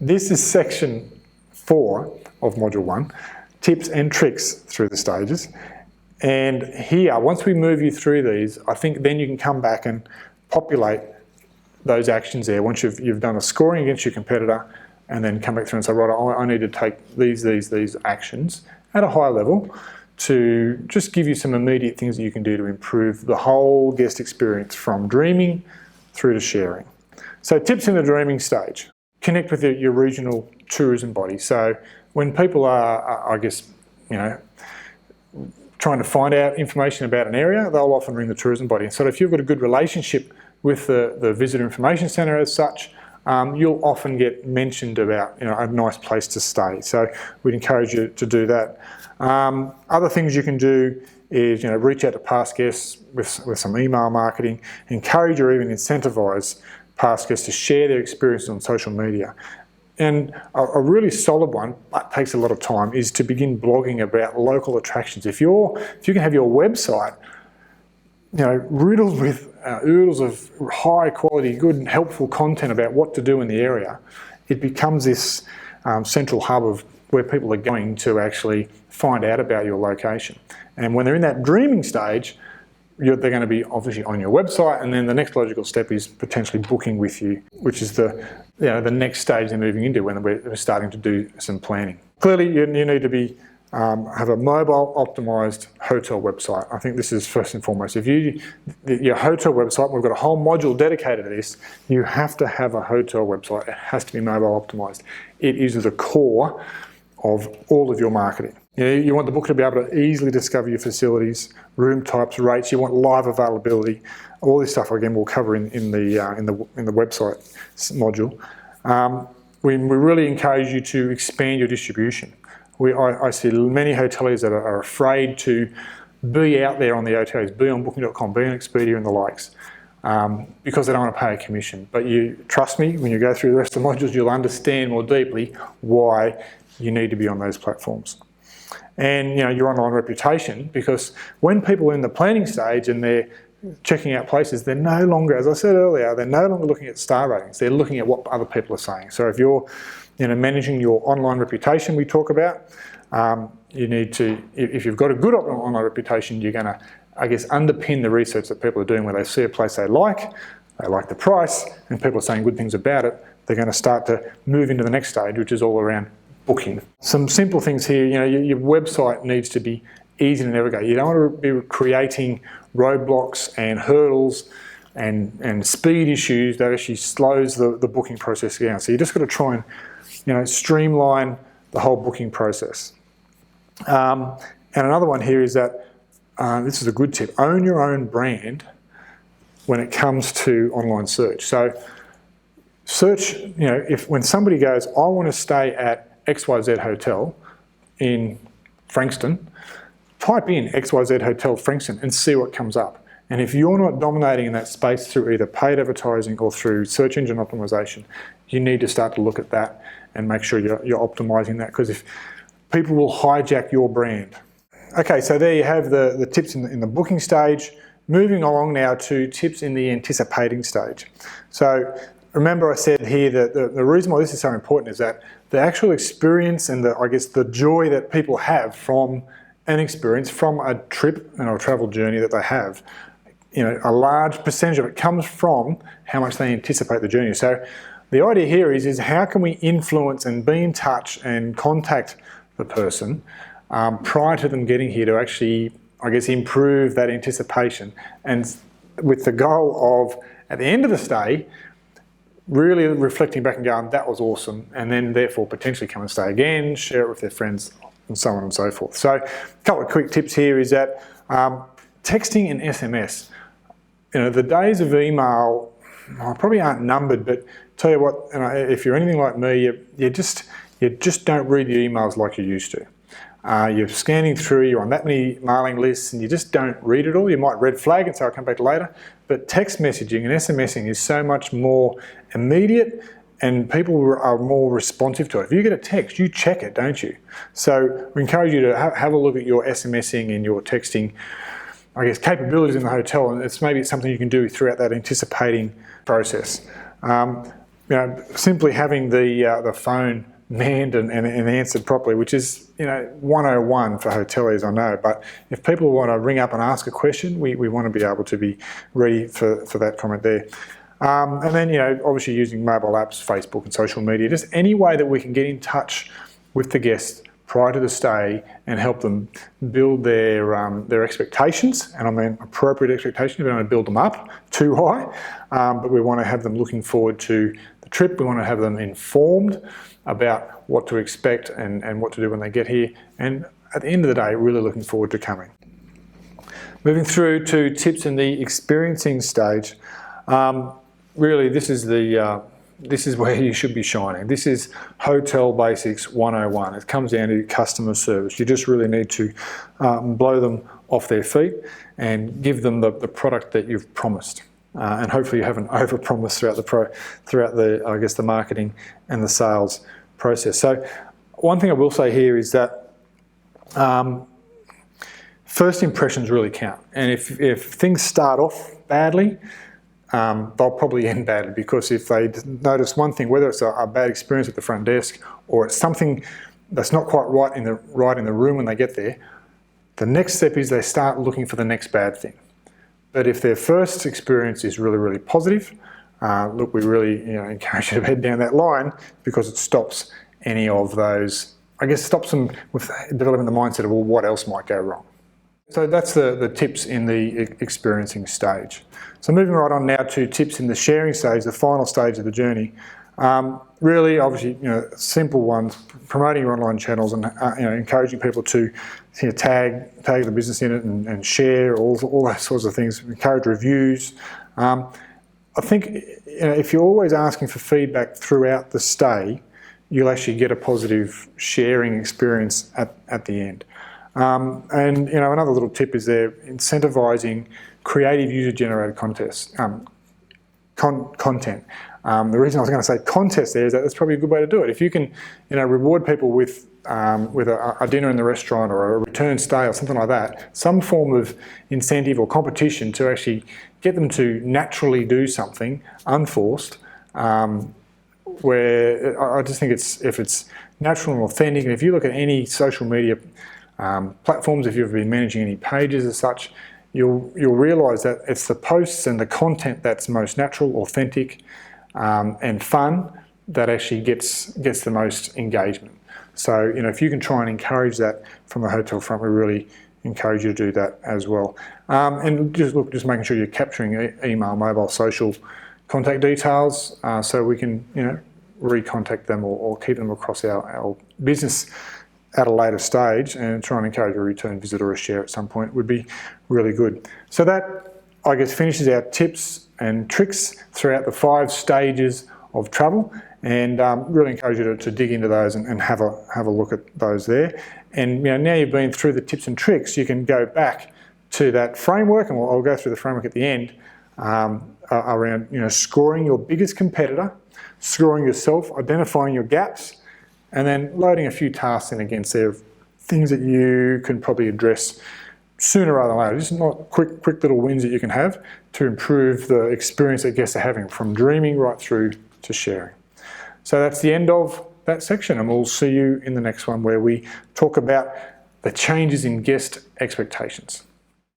This is section 4 of module 1, tips and tricks through the stages. And here, once we move you through these, I think then you can come back and populate those actions there. Once you've done a scoring against your competitor, and then come back through and say, right, I need to take these actions at a high level to just give you some immediate things that you can do to improve the whole guest experience from dreaming through to sharing. So tips in the dreaming stage. Connect with your regional tourism body. So when people are, I guess, trying to find out information about an area, they'll often ring the tourism body. And so if you've got a good relationship with the Visitor Information Centre as such, you'll often get mentioned about a nice place to stay. So we'd encourage you to do that. Other things you can do is reach out to past guests with some email marketing, encourage or even incentivise past guests to share their experiences on social media. And a really solid one, but takes a lot of time, is to begin blogging about local attractions. If you can have your website riddled with oodles of high quality, good and helpful content about what to do in the area, it becomes this central hub of where people are going to actually find out about your location. And when they're in that dreaming stage, they're going to be obviously on your website, and then the next logical step is potentially booking with you, which is the next stage they're moving into when we're starting to do some planning. Clearly, you need to have a mobile optimized hotel website. I think this is first and foremost. If your hotel website, we've got a whole module dedicated to this, you have to have a hotel website. It has to be mobile optimized. It is the core of all of your marketing. You want the booker to be able to easily discover your facilities, room types, rates. You want live availability. All this stuff again we'll cover in the website module. We really encourage you to expand your distribution. I see many hoteliers that are afraid to be out there on the OTAs, be on Booking.com, be on Expedia and the likes, because they don't want to pay a commission. But trust me, when you go through the rest of the modules, you'll understand more deeply why you need to be on those platforms. And your online reputation, because when people are in the planning stage and they're checking out places, they're no longer, as I said earlier, they're no longer looking at star ratings. They're looking at what other people are saying. So if you're managing your online reputation we talk about, you need to, if you've got a good online reputation, you're going to, I guess, underpin the research that people are doing where they see a place they like the price, and people are saying good things about it. They're going to start to move into the next stage, which is all around booking. Some simple things here, your website needs to be easy to navigate. You don't want to be creating roadblocks and hurdles and speed issues that actually slows the booking process down. So you just got to try and streamline the whole booking process. And another one here is that, this is a good tip, own your own brand when it comes to online search. So search, when somebody goes, I want to stay at XYZ Hotel in Frankston, type in XYZ Hotel Frankston and see what comes up. And if you're not dominating in that space through either paid advertising or through search engine optimization, you need to start to look at that and make sure you're optimizing that, because if people will hijack your brand. Okay, so there you have the tips in the booking stage. Moving along now to tips in the anticipating stage. So remember I said here that the reason why this is so important is that the actual experience and the joy that people have from an experience, from a trip and a travel journey that they have, a large percentage of it comes from how much they anticipate the journey. So the idea here is how can we influence and be in touch and contact the person prior to them getting here to actually, I guess, improve that anticipation, and with the goal of, at the end of the stay, really reflecting back and going, that was awesome, and then therefore potentially come and stay again, share it with their friends, and so on and so forth. So a couple of quick tips here is that texting and SMS. The days of email probably aren't numbered, but tell you what, if you're anything like me, you just don't read your emails like you used to. You're scanning through, you're on that many mailing lists, and you just don't read it all. You might red flag and say, I'll come back later. But text messaging and SMSing is so much more immediate and people are more responsive to it. If you get a text, you check it, don't you? So we encourage you to have a look at your SMSing and your texting, I guess, capabilities in the hotel, and it's maybe something you can do throughout that anticipating process. Simply having the phone manned and answered properly, which is 101 for hoteliers, I know, but if people want to ring up and ask a question, we want to be able to be ready for that comment there. And then obviously using mobile apps, Facebook and social media, just any way that we can get in touch with the guest prior to the stay and help them build their expectations, and I mean appropriate expectations. We don't want to build them up too high, but we want to have them looking forward to the trip. We want to have them informed about what to expect and what to do when they get here, and at the end of the day, really looking forward to coming. Moving through to tips in the experiencing stage. Really, this is where you should be shining. This is Hotel Basics 101. It comes down to customer service. You just really need to blow them off their feet and give them the product that you've promised. And hopefully you haven't over-promised throughout the marketing and the sales process. So one thing I will say here is that first impressions really count. And if things start off badly, they'll probably end badly, because if they notice one thing, whether it's a bad experience at the front desk or it's something that's not quite right in the room when they get there, the next step is they start looking for the next bad thing. But if their first experience is really, really positive, look, we really encourage you to head down that line, because it stops any of those, I guess, stops them with developing the mindset of, well, what else might go wrong? So that's the tips in the experiencing stage. So moving right on now to tips in the sharing stage, the final stage of the journey. Really, obviously, simple ones: promoting your online channels and encouraging people to tag the business in it and share all those sorts of things. Encourage reviews. I think if you're always asking for feedback throughout the stay, you'll actually get a positive sharing experience at the end. And another little tip is there, incentivizing creative user-generated content. The reason I was going to say contest there is that that's probably a good way to do it. If you can, reward people with a dinner in the restaurant or a return stay or something like that, some form of incentive or competition to actually get them to naturally do something unforced. Where I just think if it's natural and authentic, and if you look at any social media platforms, if you've been managing any pages as such, you'll realise that it's the posts and the content that's most natural, authentic, and fun that actually gets the most engagement. So if you can try and encourage that from the hotel front, we really encourage you to do that as well. And just making sure you're capturing email, mobile, social contact details, so we can recontact them or keep them across our business at a later stage, and try and encourage a return visit or a share at some point would be really good. So that, I guess, finishes our tips and tricks throughout the 5 stages of travel, and really encourage you to dig into those and have a look at those there. And now you've been through the tips and tricks, you can go back to that framework, and I'll go through the framework at the end, around scoring your biggest competitor, scoring yourself, identifying your gaps, and then loading a few tasks in against there, things that you can probably address sooner rather than later. Just not quick little wins that you can have to improve the experience that guests are having, from dreaming right through to sharing. So that's the end of that section, and we'll see you in the next one, where we talk about the changes in guest expectations.